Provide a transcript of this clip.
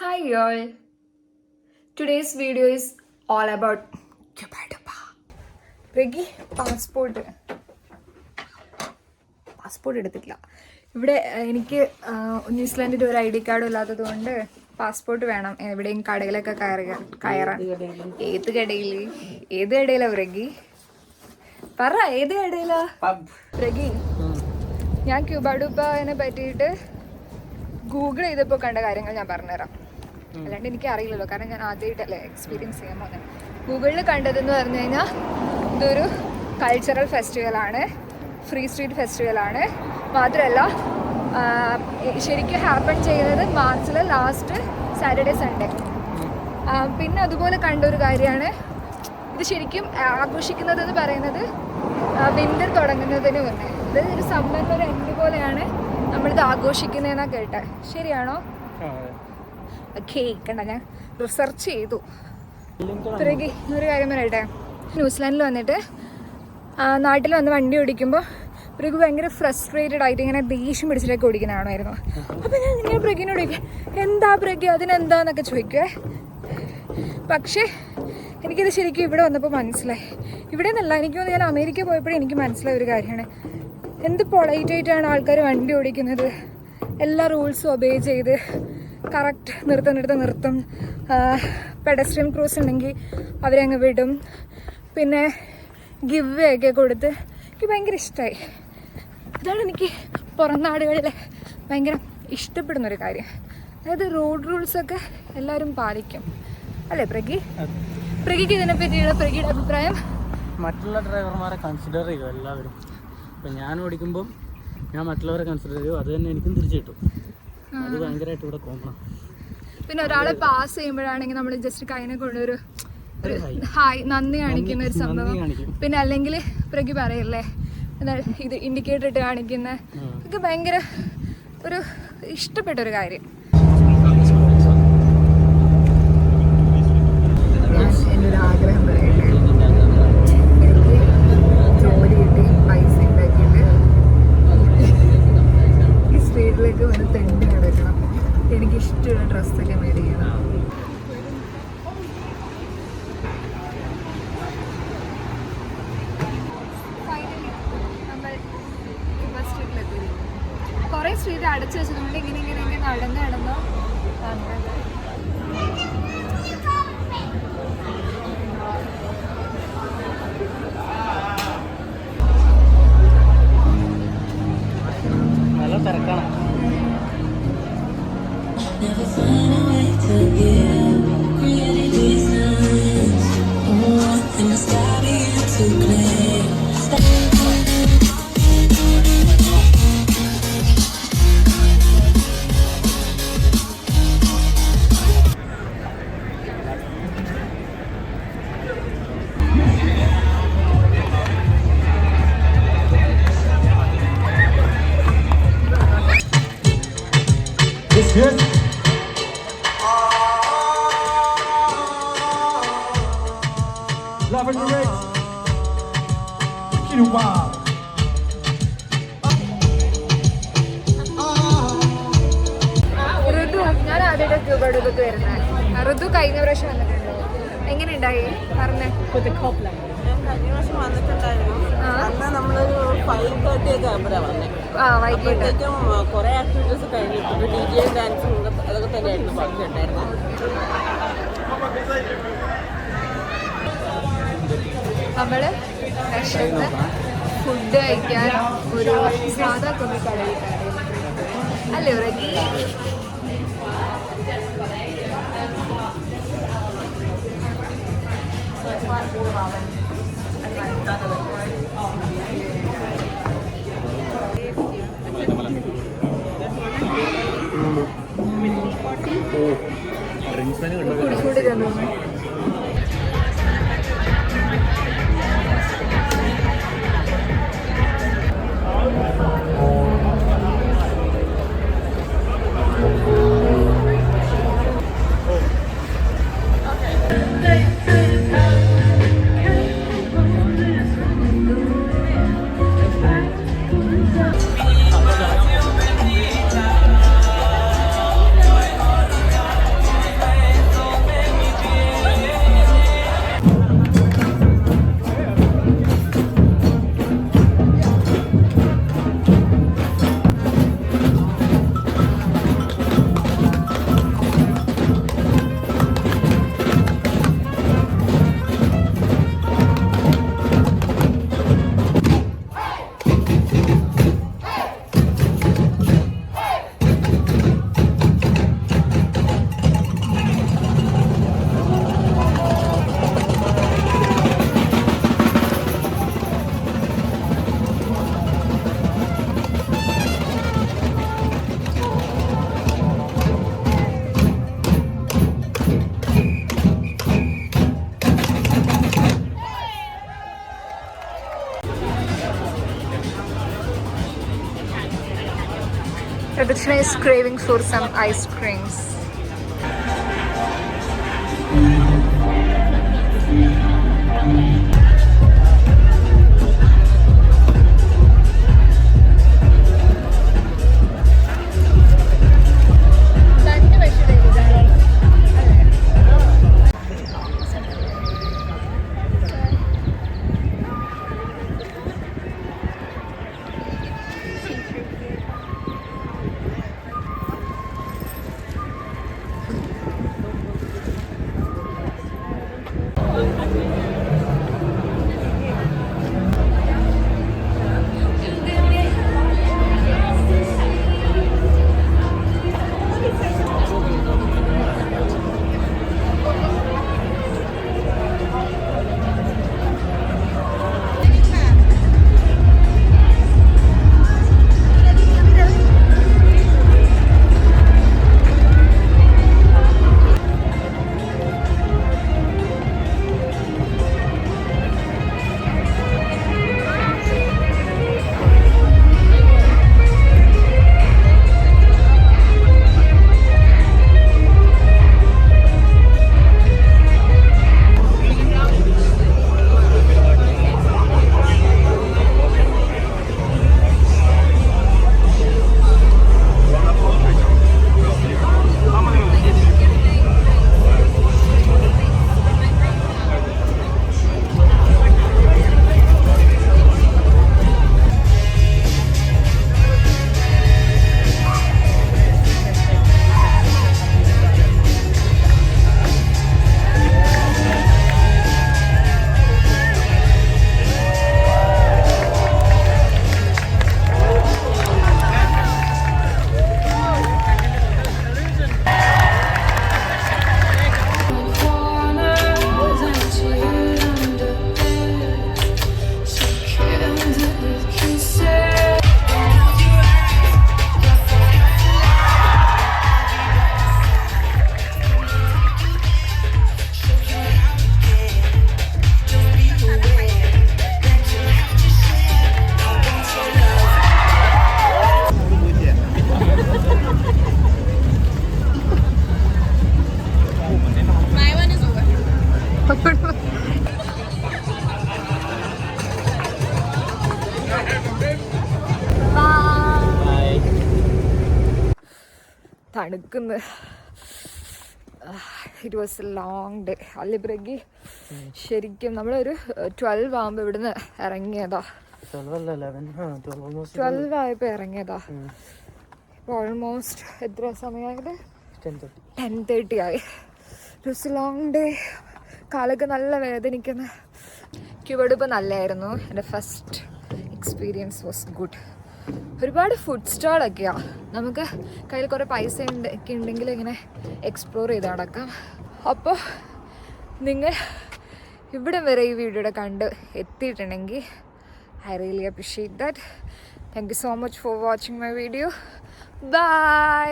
Hi y'all. Today's video is all about Cuba. Reggie, passport എടുത്തിട്ടില്ല. ഇവിടെ എനിക്ക് ന്യൂസിലാൻഡിൻ്റെ ഒരു ID കാർഡും ഇല്ലാത്തത് കൊണ്ട് പാസ്പോർട്ട് വേണം. എവിടെയും കടയിലൊക്കെ കയറാൻ. ഏത് കടയിലാ റെഗി? പറ, ഏത് കടയിലാ റെഗി? ഞാൻ ക്യൂബാഡുബനെ പറ്റിയിട്ട് ഗൂഗിൾ ചെയ്തപ്പോൾ കണ്ട കാര്യങ്ങൾ ഞാൻ പറഞ്ഞുതരാം. അല്ലാണ്ട് എനിക്ക് അറിയില്ലല്ലോ, കാരണം ഞാൻ ആദ്യമായിട്ടല്ലേ എക്സ്പീരിയൻസ് ചെയ്യാൻ പോകുന്നത്. ഗൂഗിളിൽ കണ്ടതെന്ന് പറഞ്ഞു കഴിഞ്ഞാൽ ഇതൊരു കൾച്ചറൽ ഫെസ്റ്റിവലാണ്, ഫ്രീ സ്ട്രീറ്റ് ഫെസ്റ്റിവലാണ്. മാത്രമല്ല ശരിക്കും ഹാപ്പൺ ചെയ്യുന്നത് മാർച്ചിലെ ലാസ്റ്റ് സാറ്റർഡേ സൺഡേ. പിന്നെ അതുപോലെ കണ്ടൊരു കാര്യമാണ് ഇത് ശരിക്കും ആഘോഷിക്കുന്നതെന്ന് പറയുന്നത് വിൻ്റർ തുടങ്ങുന്നതിന് മുന്നേ. ഇത് ഒരു സമ്മറിൻ്റെ ഒരു എൻഡ് പോലെയാണ് നമ്മളിത് ആഘോഷിക്കുന്നതെന്നാണ് കേട്ടെ. ശരിയാണോ? ഓക്കെ, കണ്ട ഞാൻ റിസർച്ച് ചെയ്തു. പിറകെ ഒരു കാര്യം പറയട്ടെ, ന്യൂസിലാൻഡിൽ വന്നിട്ട് നാട്ടിൽ വന്ന് വണ്ടി ഓടിക്കുമ്പോൾ പിറകു ഭയങ്കര ഫ്രസ്ട്രേറ്റഡ് ആയിട്ട് ഇങ്ങനെ ദേഷ്യം പിടിച്ചിട്ടൊക്കെ ഓടിക്കുന്നതാണായിരുന്നു. അപ്പം ഞാൻ ഇങ്ങനെ പ്രഗിനോട് ചോദിക്കുക, എന്താ പ്രഗി, അതിനെന്താന്നൊക്കെ ചോദിക്കുവേ. പക്ഷേ എനിക്കിത് ശരിക്കും ഇവിടെ വന്നപ്പോൾ മനസ്സിലായി. ഇവിടെ നിന്നല്ല, എനിക്ക് തോന്നുന്നു ഞാൻ അമേരിക്ക പോയപ്പോഴേ എനിക്ക് മനസ്സിലായ ഒരു കാര്യമാണ്. എന്ത് പൊളൈറ്റായിട്ടാണ് ആൾക്കാർ വണ്ടി ഓടിക്കുന്നത്. എല്ലാ റൂൾസും ഒബേ ചെയ്ത് കറക്റ്റ് നിർത്തം. പെഡസ്ട്രിയൻ ക്രൂസ് ഉണ്ടെങ്കിൽ അവരങ്ങ് വിടും. പിന്നെ ഗിവ് വേ ഒക്കെ കൊടുത്ത് എനിക്ക് ഭയങ്കര ഇഷ്ടമായി. അതാണ് എനിക്ക് പുറം നാടുകളിൽ ഭയങ്കര ഇഷ്ടപ്പെടുന്നൊരു കാര്യം. അതായത് റോഡ് റൂൾസൊക്കെ എല്ലാവരും പാലിക്കും അല്ലേ പ്രഗിക്ക് ഇതിനെ പറ്റിയുള്ള പ്രഗിയുടെ അഭിപ്രായം? മറ്റുള്ള ഡ്രൈവർമാരെ കൺസിഡർ ചെയ്യും എല്ലാവരും. ഇപ്പം ഞാൻ ഓടിക്കുമ്പം ഞാൻ മറ്റുള്ളവരെ കൺസിഡർ ചെയ്യും, അത് തന്നെ എനിക്കും തിരിച്ചു കിട്ടും. അത് ഭയങ്കരമായിട്ട് ഇവിടെ കോമൺ. പിന്നെ ഒരാളെ പാസ് ചെയ്യുമ്പോഴാണെങ്കിൽ നമ്മൾ ജസ്റ്റ് കൈനെ കൊണ്ടൊരു ഹായ് നന്ദി കാണിക്കുന്ന ഒരു സംഭവം. പിന്നെ അല്ലെങ്കിൽ പ്രഗി പറയല്ലേ ഇത് ഇൻഡിക്കേറ്റർ ഇട്ട് കാണിക്കുന്ന ഒക്കെ ഭയങ്കര ഒരു ഇഷ്ടപ്പെട്ടൊരു കാര്യം. എൻ്റെ ഒരു ആഗ്രഹം പറയട്ടെ, എനിക്ക് ജോലി കിട്ടി പൈസ ഉണ്ടാക്കിയിട്ട് ഈ സ്ട്രീറ്റിലേക്ക് വന്ന് തെണ്ടി നടക്കണം. എനിക്കിഷ്ടമുള്ള ഡ്രസ്സൊക്കെ മേടിക്കണം. കുറേ സ്ട്രീറ്റ് അടച്ചു വെച്ചതുകൊണ്ട് ഇങ്ങനെ നടന്നോ നല്ല തിരക്കാണ്. Good. Loving the race. Get wild. ഋതു, ഞാൻ ആദ്യമായിട്ട് ക്യൂബാഡുബക്ക് വരുന്നത്. ഋതു കഴിഞ്ഞ പ്രാവശ്യം വന്നിട്ടുണ്ടോ? എങ്ങനെ ഉണ്ടായി പറഞ്ഞേ? കഴിഞ്ഞ പ്രാവശ്യം വന്നിട്ടുണ്ടായിരുന്നു. അന്ന് നമ്മളൊരു 5:30 ഒക്കെ ആകുമ്പോഴാണ് വന്നത്. അപ്പോഴത്തേക്കും കുറേ ആക്ടിവിറ്റീസ് കഴിഞ്ഞിട്ടുണ്ട്. DJ ഡാൻസും അതൊക്കെ തന്നെയായിരുന്നു ബാക്കി ഉണ്ടായിരുന്നത്. നമ്മൾ വിശന്ന് ഫുഡ് കഴിക്കാൻ ഒരു സാധാ കുഞ്ഞിക്കടയിൽ അല്ലേ ഉറങ്ങി. കുടിക്കൂടി തന്നു. Krishna is craving for some ice creams. തണുക്കുന്നു. It was a long day. അല്ലിബ്രഗി ശരിക്കും നമ്മളൊരു 12 ആകുമ്പോൾ ഇവിടുന്ന് ഇറങ്ങിയതാ. 12 ആയപ്പോൾ ഇറങ്ങിയതാ. ഇപ്പോൾ ഓൾമോസ്റ്റ് എത്ര സമയമായത്? 10:30 ആയി. It was a long day. കാലൊക്കെ നല്ല വേദനിക്കുന്നു. ക്യൂബടുപ്പ് നല്ലതായിരുന്നു. എൻ്റെ ഫസ്റ്റ് എക്സ്പീരിയൻസ് വാസ് ഗുഡ്. ഒരുപാട് ഫുഡ് സ്റ്റാളൊക്കെയാണ്. നമുക്ക് കയ്യിൽ കുറേ പൈസ ഒക്കെ ഉണ്ടെങ്കിൽ ഇങ്ങനെ എക്സ്പ്ലോർ ചെയ്ത് നടക്കാം. അപ്പോൾ നിങ്ങൾ ഇവിടം വരെ ഈ വീഡിയോയുടെ കണ്ട് എത്തിയിട്ടുണ്ടെങ്കിൽ I really appreciate that. Thank you so much for watching my video. By.